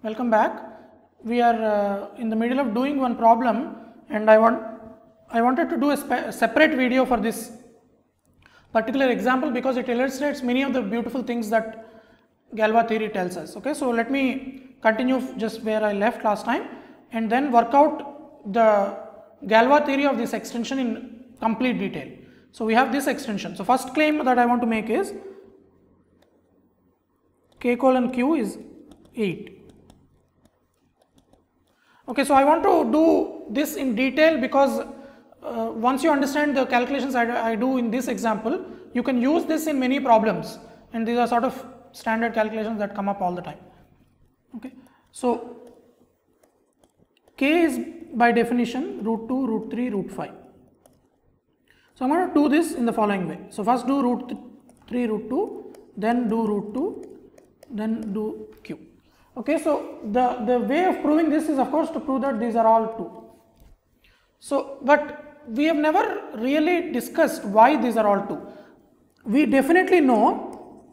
Welcome back. We are in the middle of doing one problem, and I wanted to do a separate video for this particular example because it illustrates many of the beautiful things that Galois theory tells us. Okay, so let me continue just where I left last time and then work out the Galois theory of this extension in complete detail. So we have this extension. So first claim that I want to make is K colon Q is 8. Okay, so I want to do this in detail because once you understand the calculations I do in this example, you can use this in many problems, and these are sort of standard calculations that come up all the time. Okay, so K is by definition root 2, root 3, root 5. So I am going to do this in the following way. So first do root 3, root 2, then do root 2, then do Q. Okay, so the way of proving this is of course to prove that these are all 2. So, but we have never really discussed why these are all 2. We definitely know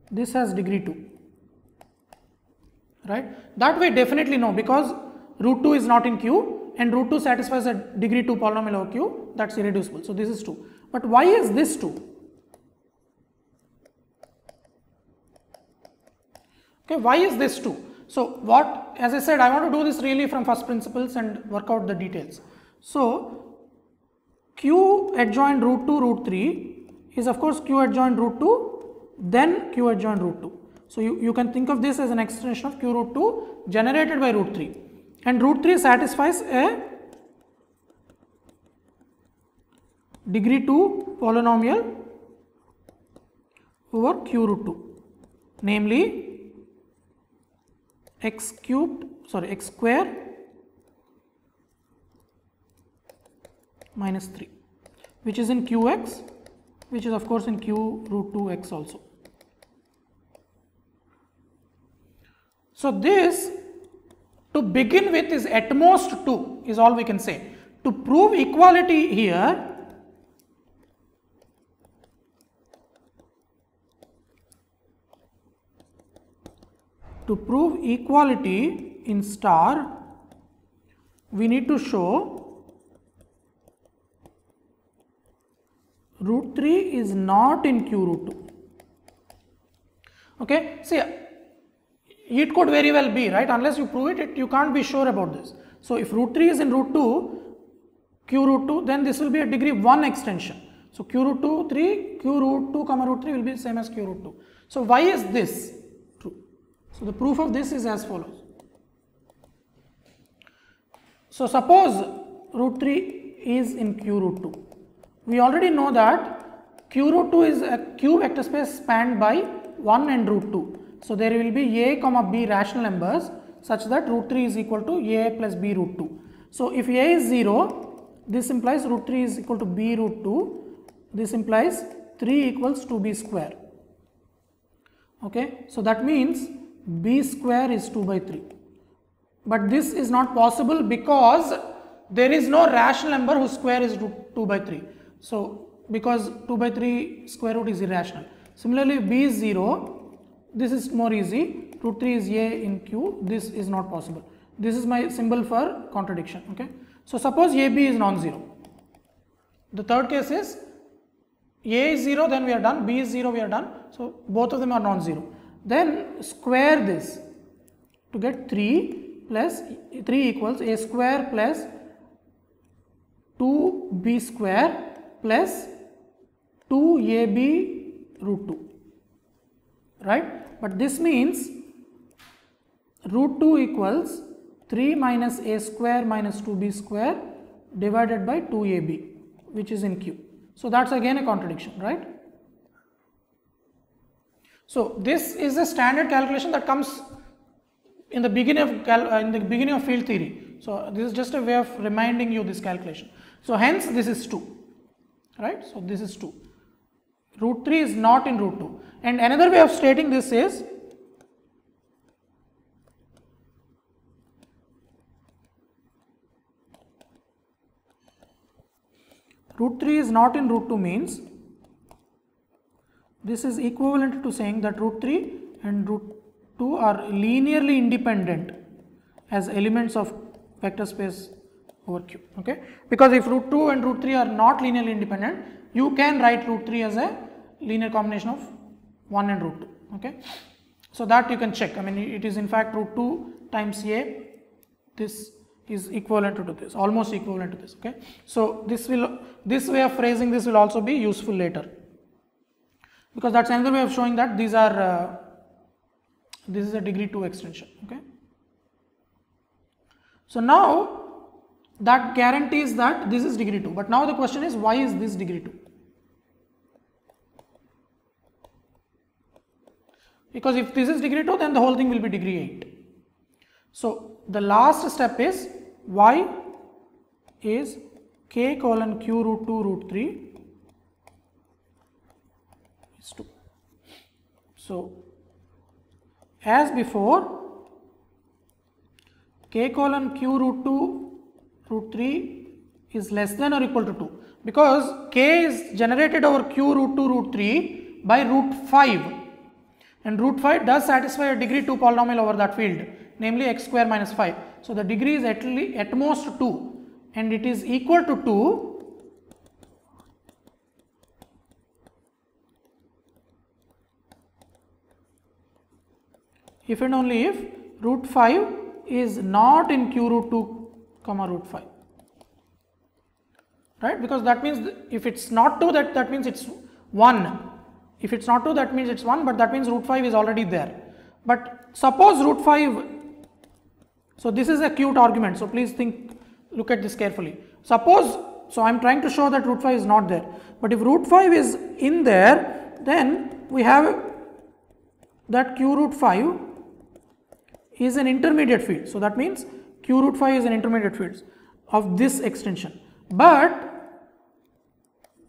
this has degree 2, right? That we definitely know because root 2 is not in Q and root 2 satisfies a degree 2 polynomial over Q, that's irreducible. So, this is 2. But why is this 2? Okay, why is this 2? So, what, as I said, I want to do this really from first principles and work out the details. So, Q adjoint root 2 root 3 is of course Q adjoint root 2, then Q adjoint root 2. So, you can think of this as an extension of Q root 2 generated by root 3, and root 3 satisfies a degree 2 polynomial over Q root 2, namely x square minus 3, which is in Qx, which is of course in Q root 2x also. So this to begin with is at most 2 is all we can say. To prove equality here, in star, we need to show root 3 is not in Q root 2. Okay, see, it could very well be, right? Unless you prove it, you can't be sure about this. So if root 3 is in root 2, Q root 2, then this will be a degree 1 extension. So Q root 2, 3, Q root 2 comma root 3 will be the same as Q root 2. So why is this true? So the proof of this is as follows. So suppose root 3 is in Q root 2. We already know that Q root 2 is a Q vector space spanned by 1 and root 2. So there will be A comma B rational numbers such that root 3 is equal to A plus B root 2. So if A is 0, this implies root 3 is equal to B root 2. This implies 3 equals 2B square. Okay, so that means B square is 2 by 3. But this is not possible because there is no rational number whose square is 2 by 3. So because 2 by 3 square root is irrational. Similarly, B is 0. This is more easy. Root 3 is A in Q. This is not possible. This is my symbol for contradiction. Okay. So suppose AB is non-zero. The third case is A is 0, then we are done. B is 0, we are done. So both of them are non-zero. Then square this to get 3 plus 3 equals A square plus 2B square plus 2AB root 2, right? But this means root 2 equals 3 minus A square minus 2B square divided by 2AB, which is in Q. So that's again a contradiction, right? So this is a standard calculation that comes in the beginning of field theory. So this is just a way of reminding you this calculation. So hence this is 2, right? So this is 2. Root 3 is not in root 2. And another way of stating this is root 3 is not in root 2 means this is equivalent to saying that root 3 and root 2 are linearly independent as elements of vector space over Q. Okay, because if root 2 and root 3 are not linearly independent, you can write root 3 as a linear combination of 1 and root 2. Okay, so that you can check. I mean, it is in fact root 2 times A. This is equivalent to this, almost equivalent to this. Okay, so this way of phrasing this will also be useful later, because that's another way of showing that these are this is a degree 2 extension. Okay, so now that guarantees that this is degree 2, but now the question is, why is this degree 2? Because if this is degree 2, then the whole thing will be degree 8. So the last step is y is k colon q root 2 root 3 is 2. So as before, k colon q root 2 root 3 is less than or equal to 2, because k is generated over q root 2 root 3 by root 5, and root 5 does satisfy a degree 2 polynomial over that field, namely x square minus 5. So the degree is at most 2, and it is equal to 2 if and only if root 5 is not in q root 2 comma root 5, right? Because that means if it's not 2, that means it's 1. If it's not 2, that means it's 1, but that means root 5 is already there. But suppose root 5, so this is a cute argument, so please look at this carefully. Suppose, so I'm trying to show that root 5 is not there, but if root 5 is in there, then we have that q root 5 is an intermediate field. So that means q root 5 is an intermediate field of this extension. But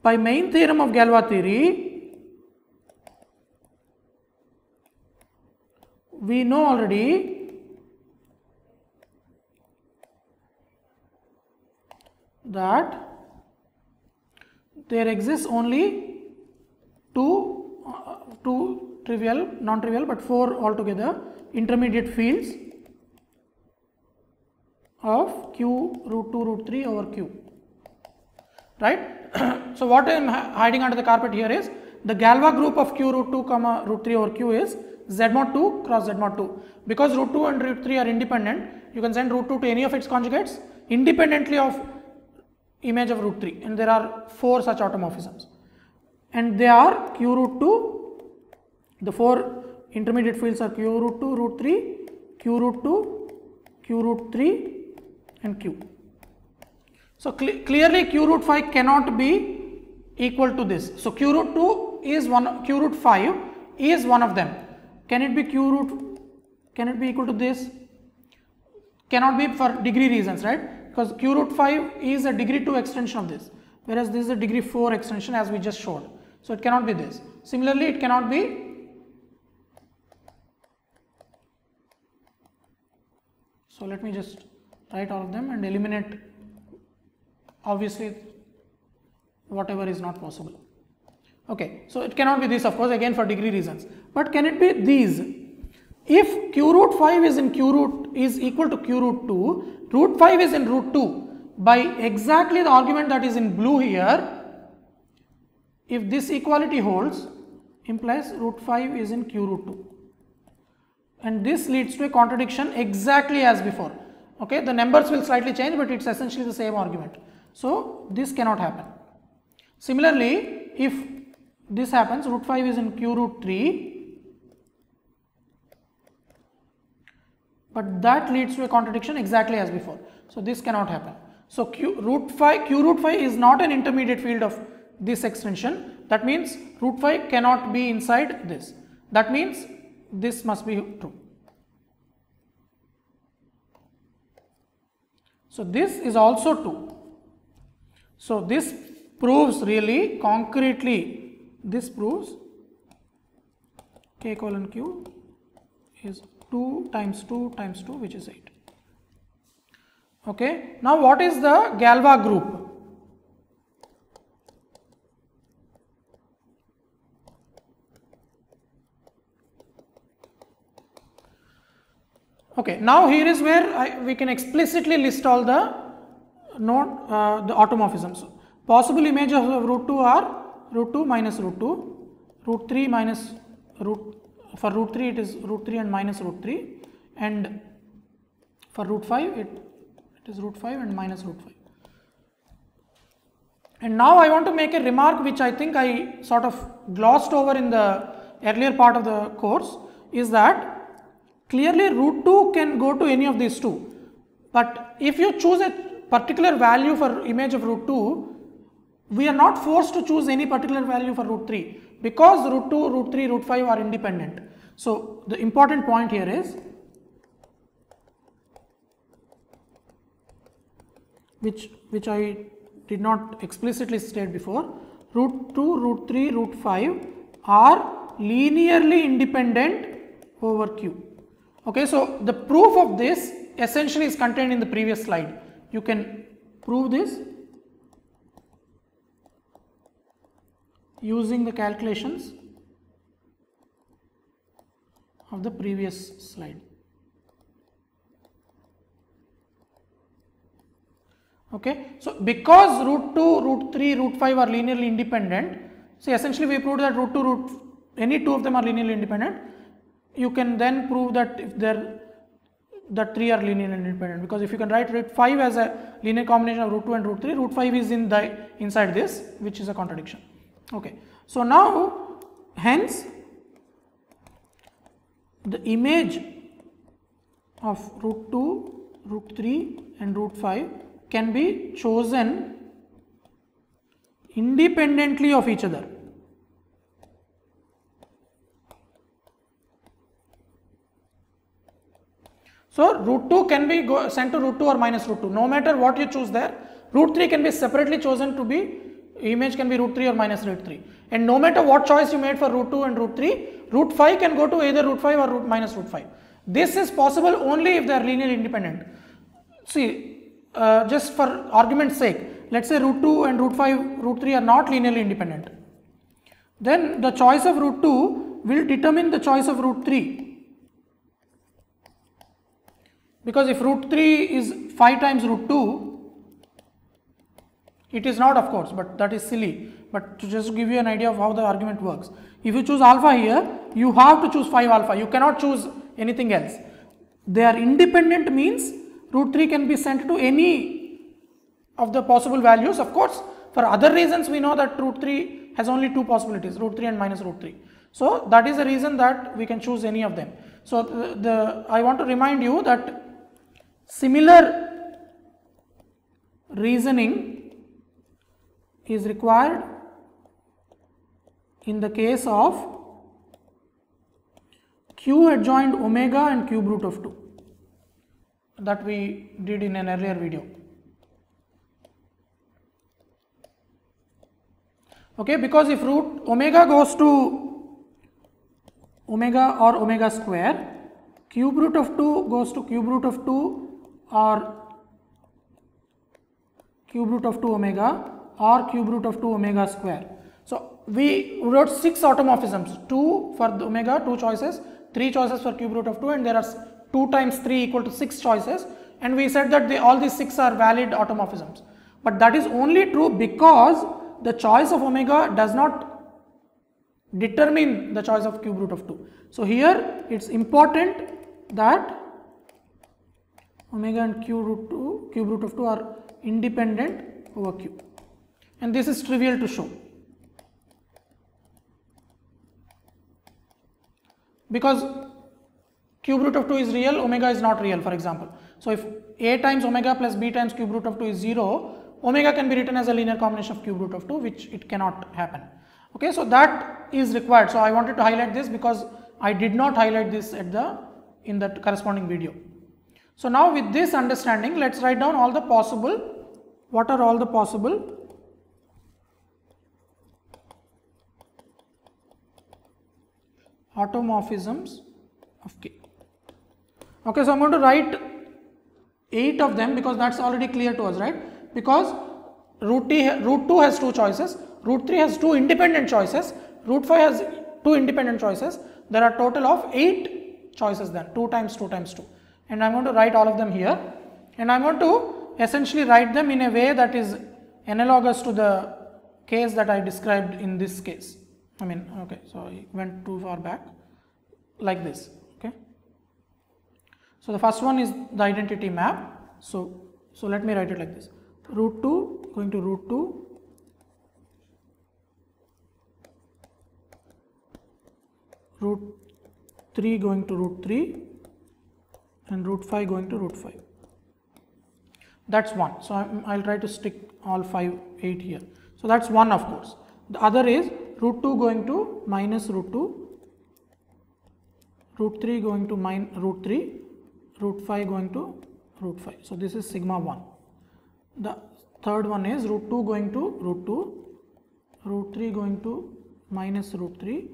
by main theorem of Galois theory, we know already that there exists only two trivial, non-trivial, but 4 altogether intermediate fields of q root 2 root 3 over q, right? So what I am hiding under the carpet here is the Galois group of q root 2 comma root 3 over q is z mod 2 cross z mod 2. Because root 2 and root 3 are independent, you can send root 2 to any of its conjugates independently of image of root 3, and there are 4 such automorphisms, and they are q root 2, the 4 intermediate fields are q root 2 root 3, q root 2, q root 3 and q. So clearly q root 5 cannot be equal to this. So q root 2 is q root 5 is one of them. Can it be can it be equal to this? Cannot be for degree reasons, right? Because q root 5 is a degree 2 extension of this, whereas this is a degree 4 extension as we just showed. So it cannot be this. Similarly, it cannot be so let me just write all of them and eliminate obviously whatever is not possible. Okay, so it cannot be this, of course, again for degree reasons, but can it be these? If q root 5 is in is equal to q root 2, root 5 is in root 2 by exactly the argument that is in blue here. If this equality holds, implies root 5 is in q root 2, and this leads to a contradiction exactly as before. Okay, the numbers will slightly change, but it's essentially the same argument. So this cannot happen. Similarly, if this happens, root 5 is in q root 3, but that leads to a contradiction exactly as before. So this cannot happen. So q root 5 is not an intermediate field of this extension. That means root 5 cannot be inside this. That means this must be true. So this is also 2. So this proves really concretely, this proves k colon q is 2 times 2 times 2, which is 8. Okay. Now what is the Galois group? Okay, now here is where we can explicitly list all the the automorphisms. Possible images of root 2 are root 2 minus root 2, root 3 minus root, for root 3 it is root 3 and minus root 3, and for root 5 it is root 5 and minus root 5. And now I want to make a remark which I think I sort of glossed over in the earlier part of the course, is that clearly root 2 can go to any of these two, but if you choose a particular value for image of root 2, we are not forced to choose any particular value for root 3, because root 2, root 3, root 5 are independent. So the important point here is, which I did not explicitly state before, root 2, root 3, root 5 are linearly independent over Q. Okay, so the proof of this essentially is contained in the previous slide. You can prove this using the calculations of the previous slide. Okay, so because root 2, root 3, root 5 are linearly independent, so essentially we proved that root 2, any two of them are linearly independent. You can then prove that if that 3 are linearly independent, because if you can write root 5 as a linear combination of root 2 and root 3, root 5 is inside this, which is a contradiction. Okay, so now hence the image of root 2, root 3 and root 5 can be chosen independently of each other. So root 2 can be sent to root 2 or minus root 2, no matter what you choose there. Root 3 can be separately chosen to be, image can be root 3 or minus root 3, and no matter what choice you made for root 2 and root 3, root 5 can go to either root 5 or minus root 5. This is possible only if they are linearly independent. See, just for argument's sake, let's say root 2 and root 5, root 3 are not linearly independent. Then the choice of root 2 will determine the choice of root 3. Because if root 3 is 5 times root 2, it is not, of course, but that is silly. But to just give you an idea of how the argument works, if you choose alpha here, you have to choose 5 alpha, you cannot choose anything else. They are independent means root 3 can be sent to any of the possible values. Of course, for other reasons we know that root 3 has only two possibilities, root 3 and minus root 3. So that is the reason that we can choose any of them. So I want to remind you that similar reasoning is required in the case of Q adjoined omega and cube root of 2 that we did in an earlier video. Okay, because if root omega goes to omega or omega square, cube root of 2 goes to cube root of 2 or cube root of 2 omega or cube root of 2 omega square. So we wrote 6 automorphisms, 2 for the omega, 2 choices, 3 choices for cube root of 2, and there are 2 times 3 equal to 6 choices, and we said that all these 6 are valid automorphisms. But that is only true because the choice of omega does not determine the choice of cube root of 2. So here it's important that omega and cube root of 2 are independent over q, and this is trivial to show because cube root of 2 is real, omega is not real, for example. So if a times omega plus b times cube root of 2 is 0, omega can be written as a linear combination of cube root of 2, which it cannot happen. Okay, so that is required. So I wanted to highlight this because I did not highlight this in the corresponding video. So now with this understanding, let's write down all the possible, what are all the possible automorphisms of K. Okay, so I'm going to write 8 of them because that's already clear to us, right? Because root 2 has 2 choices, root 3 has 2 independent choices, root 5 has 2 independent choices. There are total of 8 choices then, 2 times 2 times 2. and I'm going to write all of them here, and I'm going to essentially write them in a way that is analogous to the case that I described in this case. I mean, okay, so I went too far back, like this. Okay, so the first one is the identity map. So let me write it like this: root 2 going to root 2, root 3 going to root 3, and root 5 going to root 5. That's one. So I'll try to stick all 5, 8 here. So that's one, of course. The other is root 2 going to minus root 2, root 3 going to root 3, root 5 going to root 5. So this is sigma 1. The third one is root 2 going to root 2, root 3 going to minus root 3,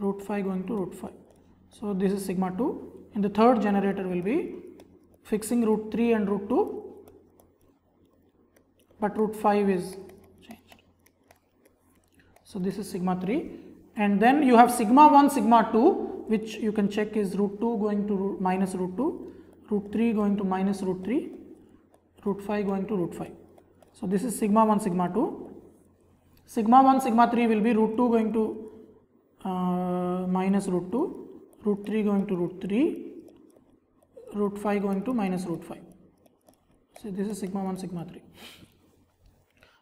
root 5 going to root 5. So this is sigma 2. And the third generator will be fixing root 3 and root 2, but root 5 is changed. So this is sigma 3. And then you have sigma 1, sigma 2, which you can check is root 2 going to minus root 2, root 3 going to minus root 3, root 5 going to root 5. So this is sigma 1, sigma 2. Sigma 1, sigma 3 will be root 2 going to minus root 2, root 3 going to root 3, root 5 going to minus root 5. So this is sigma 1, sigma 3.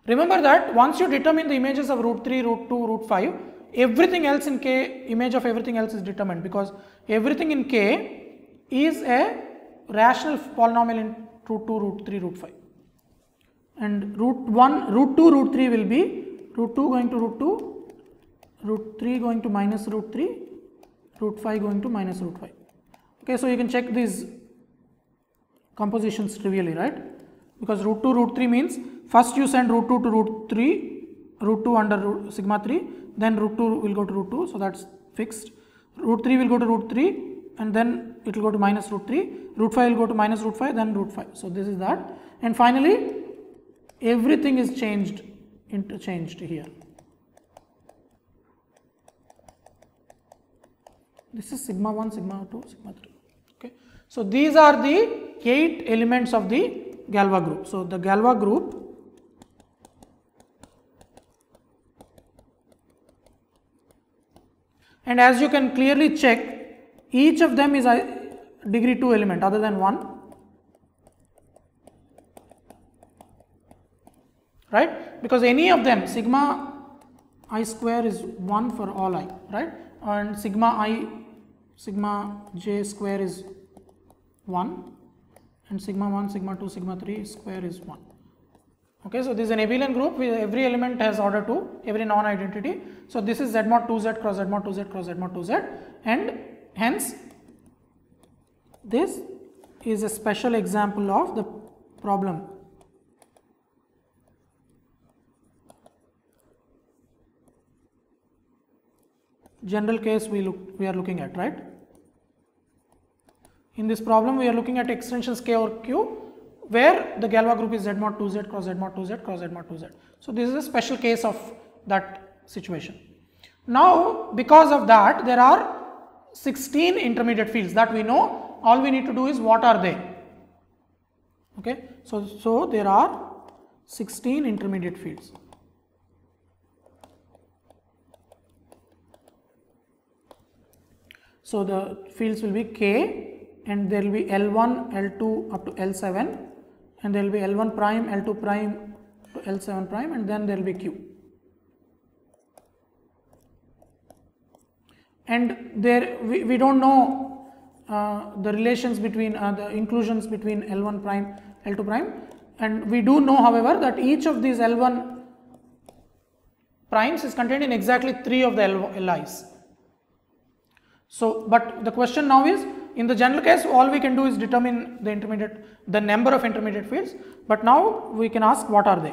Remember that once you determine the images of root 3, root 2, root 5, everything else in K, image of everything else is determined, because everything in K is a rational polynomial in root 2, root 3, root 5. And root 1, root 2, root 3 will be root 2 going to root 2, root 3 going to minus root 3, root 5 going to minus root 5. Okay, so you can check these compositions trivially, right? Because root 2, root 3 means first you send root 2 to root 3, root 2 under root sigma 3, then root 2 will go to root 2, so that's fixed. Root 3 will go to root 3, and then it will go to minus root 3, root 5 will go to minus root 5, then root 5. So this is that. And finally, everything is changed, interchanged here. This is sigma 1, sigma 2, sigma 3. Okay. So these are the 8 elements of the Galois group. So the Galois group and as you can clearly check, each of them is a degree 2 element other than 1, right? Because any of them, sigma I square is 1 for all I, right? And sigma j square is 1, and sigma 1, sigma 2, sigma 3 square is 1. Okay, so this is an abelian group where every element has order 2, every non-identity. So this is z mod 2z cross z mod 2z cross z mod 2z, and hence this is a special example of the problem. General case we are looking at, right? In this problem we are looking at extensions k over q, where the Galois group is z mod 2z cross z mod 2z cross z mod 2z. So this is a special case of that situation. Now because of that, there are 16 intermediate fields that we know. All we need to do is what are they? Okay, so there are 16 intermediate fields. So the fields will be K, and there will be L1, L2 up to L7, and there will be L1 prime, L2 prime to L7 prime, and then there will be Q. And there we don't know the relations between the inclusions between L1 prime, L2 prime, and we do know, however, that each of these L1 primes is contained in exactly 3 of the LIs. So, but the question now is, in the general case, all we can do is determine the number of intermediate fields, but now we can ask what are they.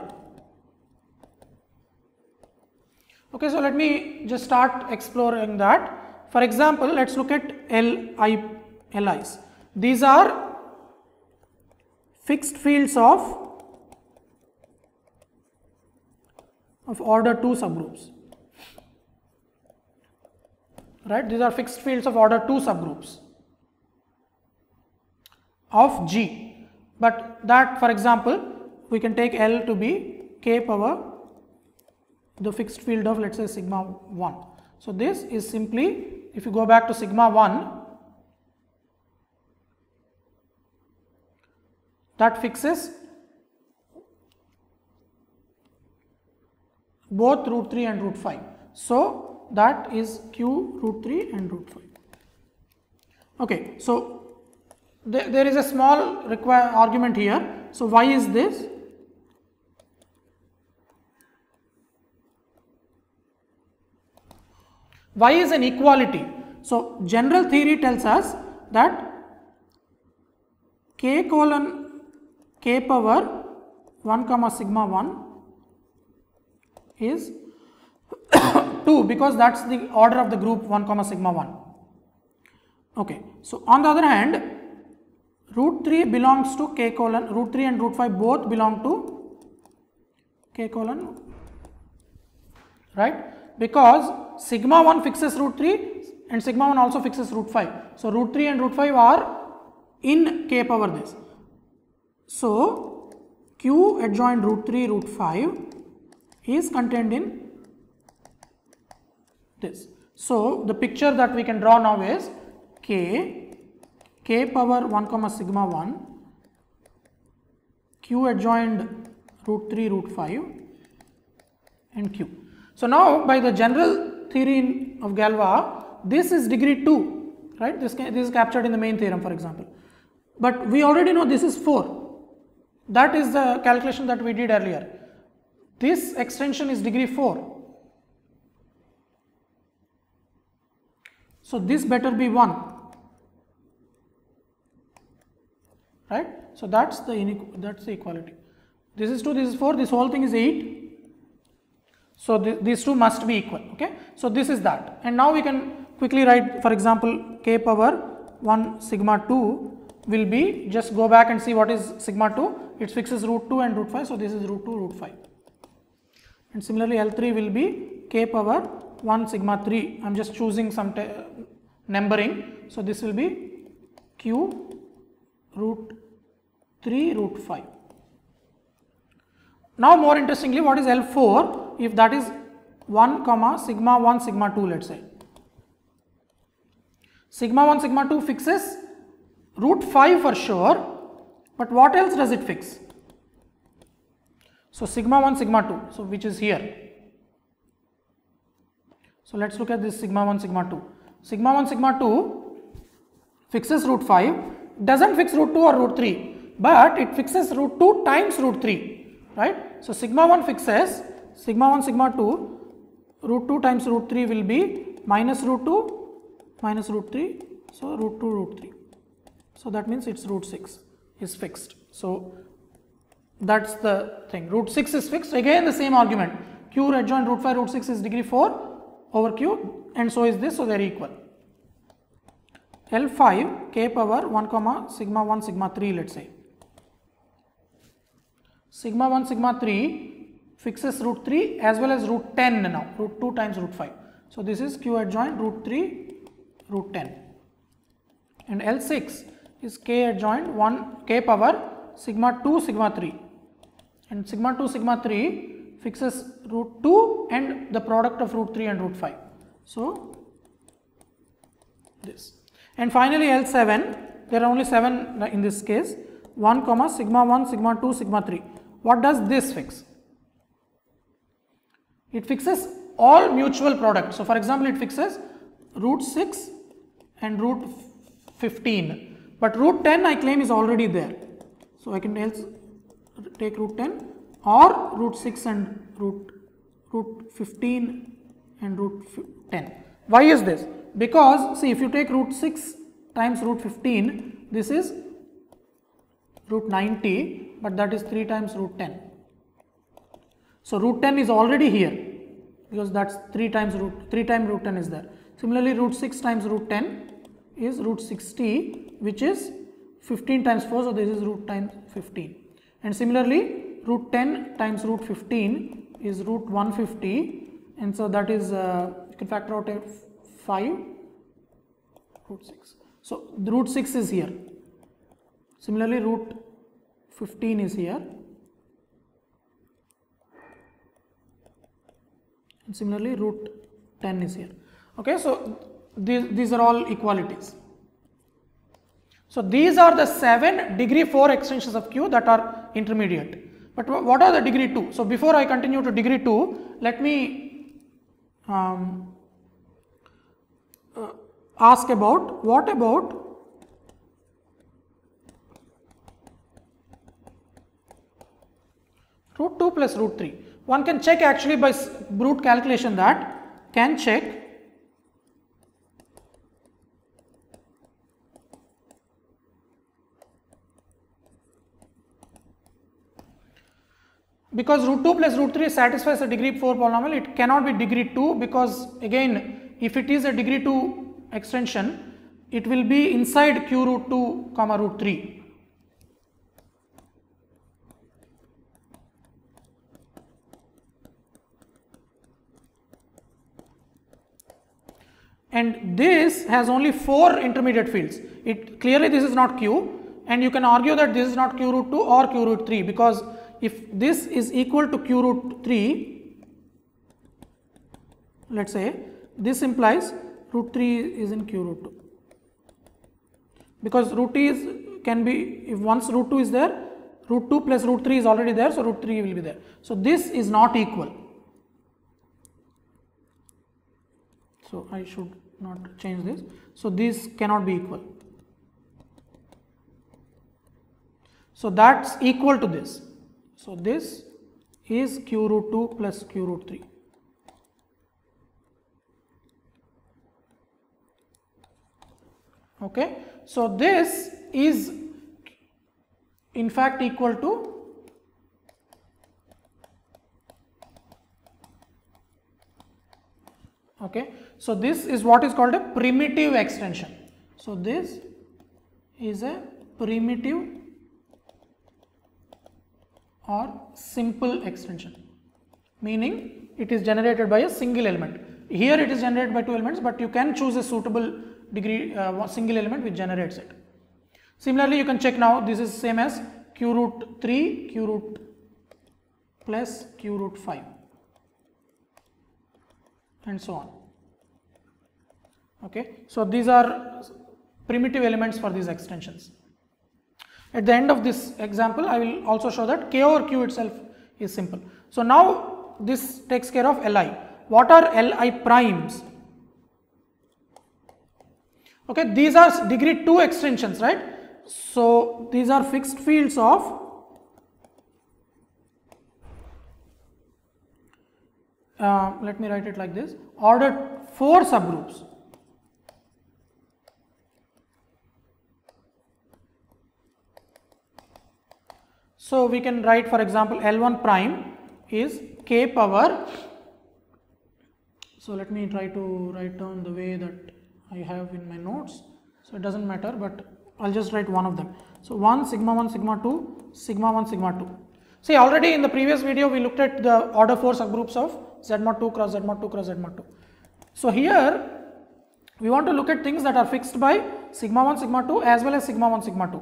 Okay, so let me just start exploring that. For example, let's look at LIs. These are fixed fields of order 2 subgroups. Right, these are fixed fields of order 2 subgroups. of G, but that, for example, we can take L to be k power the fixed field of, let's say, sigma 1. So this is simply, if you go back to sigma 1, that fixes both root 3 and root 5. So that is Q root 3 and root 5. Okay, so there is a small argument here. So why is this? Y is an equality. So general theory tells us that k colon k power 1 comma sigma 1 is 2, because that's the order of the group 1 comma sigma 1. Okay, so on the other hand, root 3 belongs to k colon, root 3 and root 5 both belong to k colon, right? Because sigma 1 fixes root 3 and sigma 1 also fixes root 5. So root 3 and root 5 are in k power this. So Q adjoint root 3 root 5 is contained in this. So the picture that we can draw now is k power 1 comma sigma 1, Q adjoined root 3 root 5 and Q. So now by the general theory of Galois, this is degree 2, right? This is captured in the main theorem, for example. But we already know this is 4. That is the calculation that we did earlier. This extension is degree 4. So this better be 1, right? So that's the equality. This is 2, this is 4, this whole thing is 8. So these two must be equal. Okay. So this is that. And now we can quickly write, for example, k power 1 sigma 2 will be, just go back and see what is sigma 2. It fixes root 2 and root 5. So this is root 2 root 5. And similarly L3 will be k power 1 sigma 3. I am just choosing some numbering. So this will be q root 3 root 5. Now more interestingly, what is L4? If that is 1 comma sigma 1 sigma 2, let's say. Sigma 1 sigma 2 fixes root 5 for sure, but what else does it fix? So sigma 1 sigma 2, so which is here. So let's look at this sigma 1 sigma 2. Sigma 1 sigma 2 fixes root 5, doesn't fix root 2 or root 3, but it fixes root 2 times root 3, right? So sigma 1 fixes sigma 1 sigma 2, root 2 times root 3 will be minus root 2 minus root 3, so root 2 root 3. So that means its root 6 is fixed. So that's the thing. Root 6 is fixed. Again the same argument. Q adjoint root 5 root 6 is degree 4 over Q, and so is this, so they are equal. L5 k power 1 comma sigma 1 sigma 3, let's say. Sigma 1 sigma 3 fixes root 3 as well as root 10 now, root 2 times root 5. So this is Q adjoint root 3 root 10. And L6 is k adjoint 1 k power sigma 2 sigma 3. And sigma 2 sigma 3 fixes root 2 and the product of root 3 and root 5. So this. And finally L7, there are only 7 in this case, 1 comma sigma 1 sigma 2 sigma 3. What does this fix? It fixes all mutual products. So for example, it fixes root 6 and root 15, but root 10 I claim is already there. So I can take root 10 or root 6 and root 15 and root 10. Why is this? Because see, if you take root 6 times root 15, this is root 90, but that is 3 times root 10. So root 10 is already here because that's 3 times root 10 is there. Similarly, root 6 times root 10 is root 60, which is 15 times 4, so this is root times 15. And similarly, root 10 times root 15 is root 150, and so that is you can factor out a 5 root 6. So the root 6 is here. Similarly, root 15 is here. And similarly, root 10 is here. Okay, so these are all equalities. So these are the 7 degree 4 extensions of Q that are intermediate. But what are the degree 2? So before I continue to degree 2, let me ask about what about root 2 plus root 3. One can check actually by brute calculation that can check because root 2 plus root 3 satisfies a degree 4 polynomial. It cannot be degree 2 because again if it is a degree 2 extension, it will be inside q root 2 comma root 3. And this has only 4 intermediate fields. It clearly this is not q, and you can argue that this is not q root 2 or q root 3 because if this is equal to q root 3, let us say this implies root 3 is in q root 2 because root 2 is can be, if once root 2 is there, root 2 plus root 3 is already there, so root 3 will be there. So this is not equal. So I should not change this. So this cannot be equal. So that's equal to this. So this is q root 2 plus q root 3. Okay. So this is in fact equal to okay. So this is what is called a primitive extension. So this is a primitive or simple extension, meaning it is generated by a single element. Here it is generated by 2 elements, but you can choose a suitable degree single element which generates it. Similarly, you can check now, this is same as q root 3, q root plus q root 5 and so on. Okay. So these are primitive elements for these extensions. At the end of this example, I will also show that k over q itself is simple. So now this takes care of Li. What are Li primes? Okay, these are degree 2 extensions, right? So these are fixed fields of let me write it like this, order 4 subgroups. So we can write, for example, L1 prime is k power. So let me try to write down the way that I have in my notes. So it doesn't matter, but I'll just write one of them. So 1 sigma 1 sigma 2 sigma 1 sigma 2. See, already in the previous video we looked at the order 4 subgroups of Z mod 2 cross Z mod 2 cross Z mod 2. So here we want to look at things that are fixed by sigma 1 sigma 2 as well as sigma 1 sigma 2.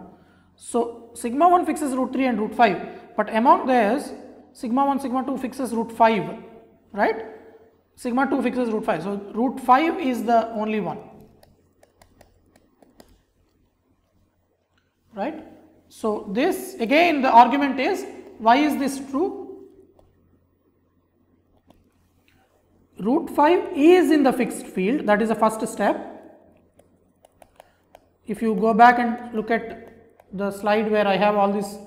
So sigma 1 fixes root 3 and root 5, but among these sigma 1 sigma 2 fixes root 5, right? Sigma 2 fixes root 5. So root 5 is the only one, right? So this again the argument is, why is this true? Root 5 is in the fixed field, that is the first step. If you go back and look at the slide where I have all these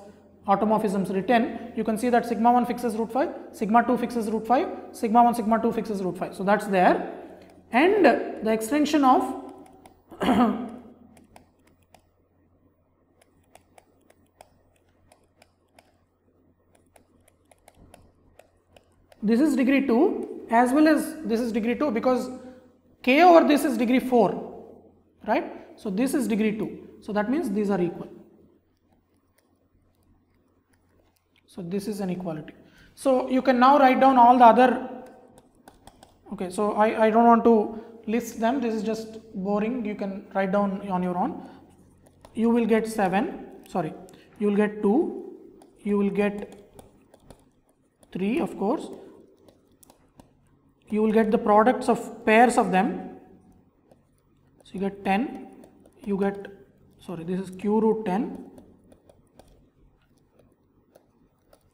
automorphisms written, you can see that sigma 1 fixes root 5, sigma 2 fixes root 5, sigma 1 sigma 2 fixes root 5. So that's there, and the extension of this is degree 2 as well as this is degree 2 because k over this is degree 4, right? So this is degree 2. So that means these are equal. So this is an equality. So you can now write down all the other. Okay, so I don't want to list them. This is just boring. You can write down on your own. You will get 7. sorry, you will get 2, you will get 3 of course, you will get the products of pairs of them, so you get 10, you get, sorry, this is q root 10,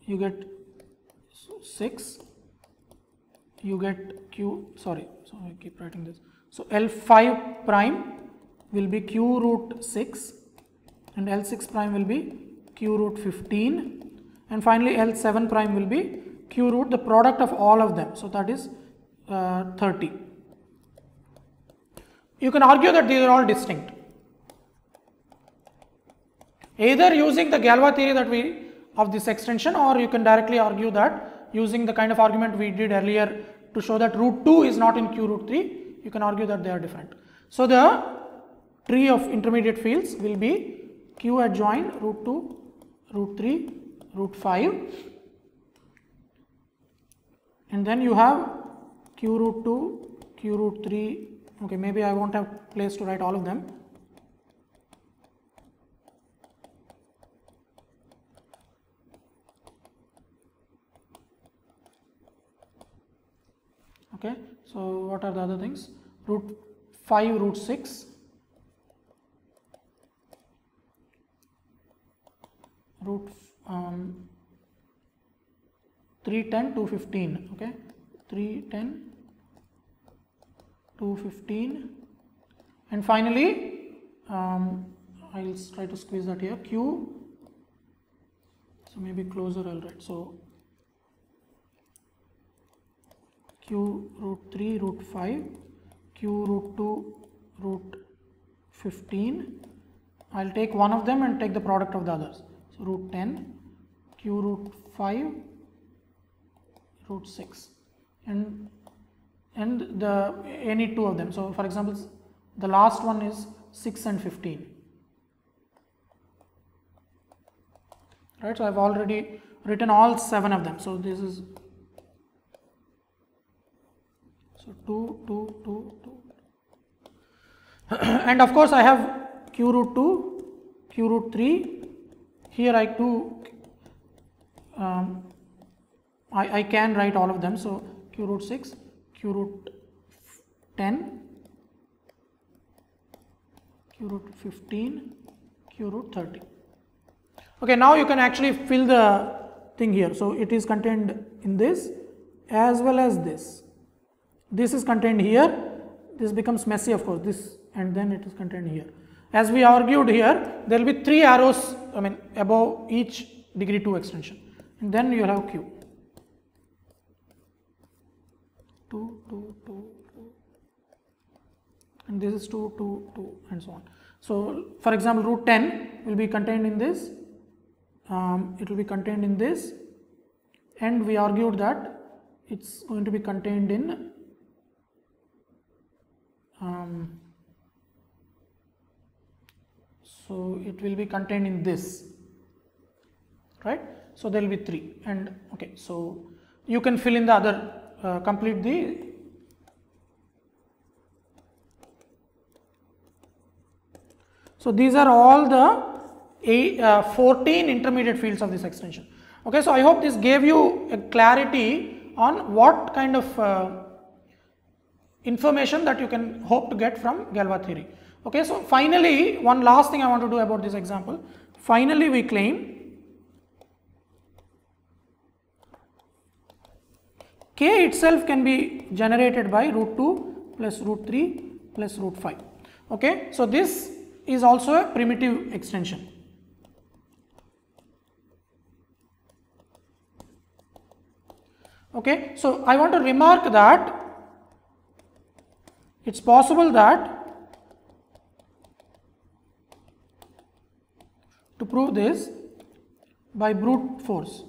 you get 6, you get q, sorry, so I keep writing this, so L5 prime will be q root 6 and L6 prime will be q root 15, and finally L7 prime will be q root the product of all of them, so that is 30. You can argue that these are all distinct, either using the Galois theory that we of this extension, or you can directly argue that using the kind of argument we did earlier to show that root 2 is not in q root 3, you can argue that they are different. So the tree of intermediate fields will be q adjoin root 2, root 3, root 5, and then you have q root 2, q root 3, okay, maybe I won't have place to write all of them. Okay, so what are the other things? Root 5, root 6, root 310, 215, okay, 310, 215, and finally I'll try to squeeze that here, q, so maybe closer I'll write, so q root 3, root 5, q root 2, root 15, I'll take one of them and take the product of the others, so root 10, q root 5, root 6, and the any two of them, so for example the last one is 6 and 15, right, so I've already written all 7 of them, so this is, so 2, 2, 2, 2, and of course I have q root 2, q root 3, here I do, I can write all of them, so q root 6, q root 10, q root 15, q root 30. Okay, now you can actually fill the thing here, so it is contained in this as well as this. This is contained here, this becomes messy of course, this, and then it is contained here. As we argued here, there will be 3 arrows, I mean above each degree 2 extension, and then you have q. 2, 2, 2, 2, and this is 2, 2, 2, and so on. So for example, root 10 will be contained in this, it will be contained in this, and we argued that it's going to be contained in so it will be contained in this, right, so there will be 3, and okay, so you can fill in the other, complete the so these are all the 14 intermediate fields of this extension. Okay, so I hope this gave you a clarity on what kind of information that you can hope to get from Galois theory. Okay, so finally, one last thing I want to do about this example. Finally, we claim K itself can be generated by root 2 plus root 3 plus root 5. Okay, so this is also a primitive extension. Okay, so I want to remark that it's possible that to prove this by brute force,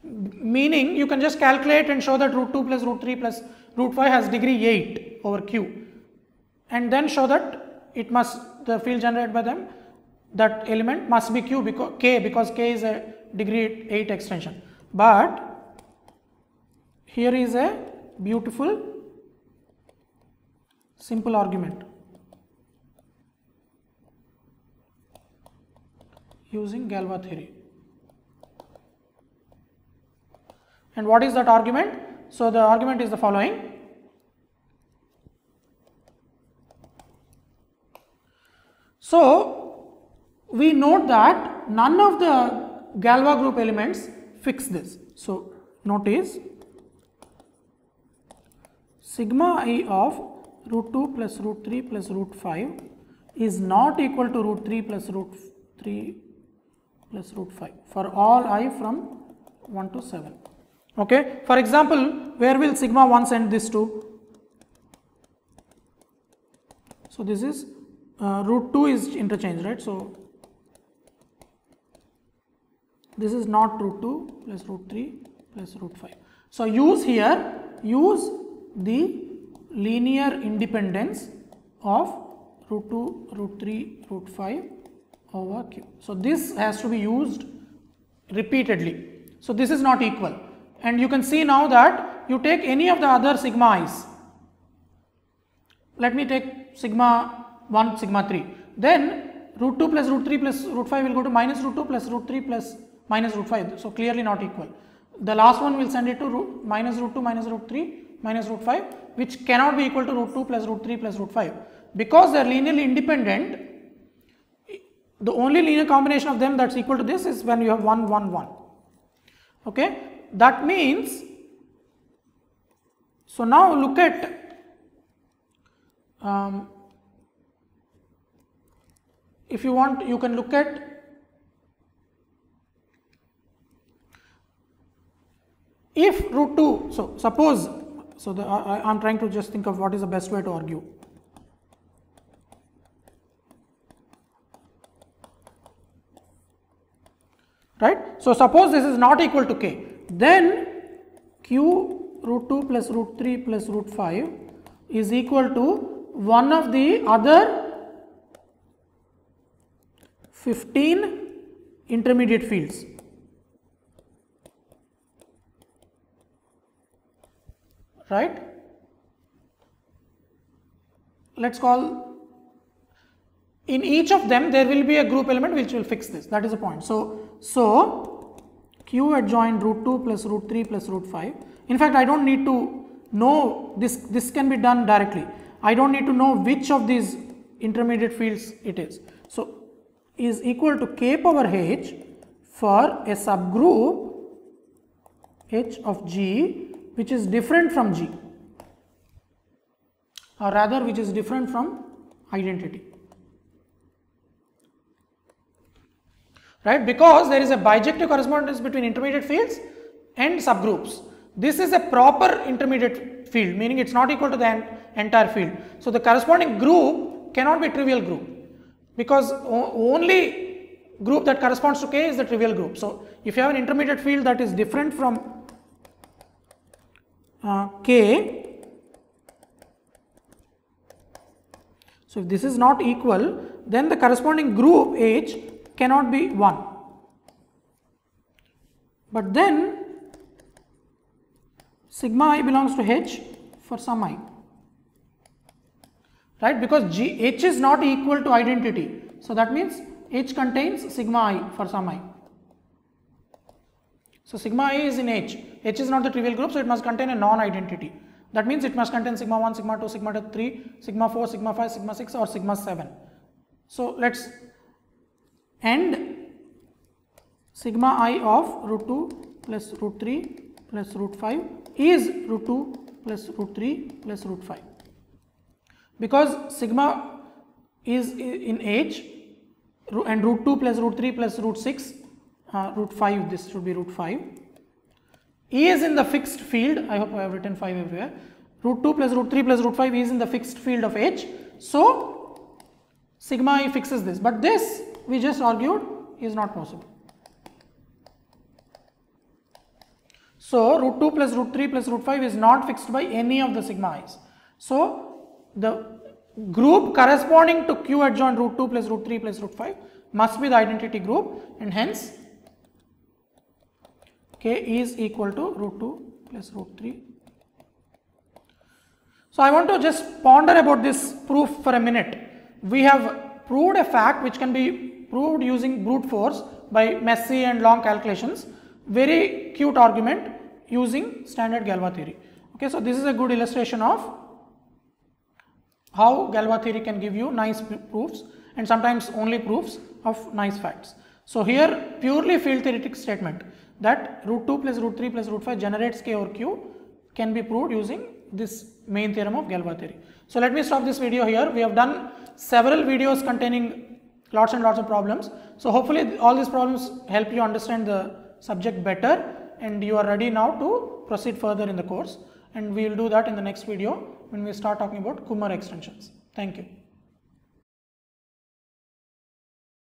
meaning you can just calculate and show that root 2 plus root 3 plus root 5 has degree 8 over q, and then show that it must, the field generated by them, that element must be q because k is a degree 8 extension. But here is a beautiful simple argument. using Galois theory. And what is that argument? So the argument is the following. So we note that none of the Galois group elements fix this. So notice sigma I of root 2 plus root 3 plus root 5 is not equal to root 3 plus root 3 plus root 5 for all I from 1 to 7. Okay. For example, where will sigma 1 send this to? So this is root 2 is interchange, right? So this is not root 2 plus root 3 plus root 5. So use the linear independence of root 2, root 3, root 5 over q. So this has to be used repeatedly. So this is not equal. And you can see now that you take any of the other sigma i's. Let me take sigma 1, sigma 3. Then root 2 plus root 3 plus root 5 will go to minus root 2 plus root 3 plus minus root 5. So clearly not equal. The last one will send it to minus root 2 minus root 3 minus root 5, which cannot be equal to root 2 plus root 3 plus root 5. Because they are linearly independent, the only linear combination of them that's equal to this is when you have 1, 1, 1. Okay. That means, so now look at if you want, you can look at if root 2, so suppose, so I am trying to just think of what is the best way to argue. Right. So suppose this is not equal to k, then q root 2 plus root 3 plus root 5 is equal to one of the other 15 intermediate fields. Right. Let's call, in each of them there will be a group element which will fix this. That is the point. So q adjoint root 2 plus root 3 plus root 5. In fact, I don't need to know this. This can be done directly. I don't need to know which of these intermediate fields it is. So is equal to k power h for a subgroup h of G which is different from G, or rather which is different from identity. Right, because there is a bijective correspondence between intermediate fields and subgroups. This is a proper intermediate field, meaning it is not equal to the entire field. So the corresponding group cannot be trivial group, because only group that corresponds to K is the trivial group. So if you have an intermediate field that is different from K, so if this is not equal, then the corresponding group H cannot be 1. But then sigma I belongs to H for some I, right, because H is not equal to identity. So that means H contains sigma I for some I. So sigma I is in H. H is not the trivial group, so it must contain a non-identity. That means it must contain sigma 1, sigma 2, sigma 3, sigma 4, sigma 5, sigma 6 or sigma 7. So let's end sigma I of root 2 plus root 3 plus root 5 is root 2 plus root 3 plus root 5. Because sigma is in H and root 2 plus root 3 plus root 6, root 5, this should be root 5. E is in the fixed field, I hope I have written 5 everywhere. Root 2 plus root 3 plus root 5 is in the fixed field of H. So sigma I fixes this, but this we just argued is not possible. So root 2 plus root 3 plus root 5 is not fixed by any of the sigma i's. So the group corresponding to Q adjoint root 2 plus root 3 plus root 5 must be the identity group, and hence K is equal to root 2 plus root 3. So I want to just ponder about this proof for a minute. We have proved a fact which can be proved using brute force by messy and long calculations. Very cute argument using standard Galois theory. Okay, so this is a good illustration of how Galois theory can give you nice proofs and sometimes only proofs of nice facts. So here purely field theoretic statement that root 2 plus root 3 plus root 5 generates k over q can be proved using this main theorem of Galois theory. So let me stop this video here. We have done several videos containing lots and lots of problems. So hopefully all these problems help you understand the subject better and you are ready now to proceed further in the course, and we will do that in the next video when we start talking about Kummer extensions. Thank you.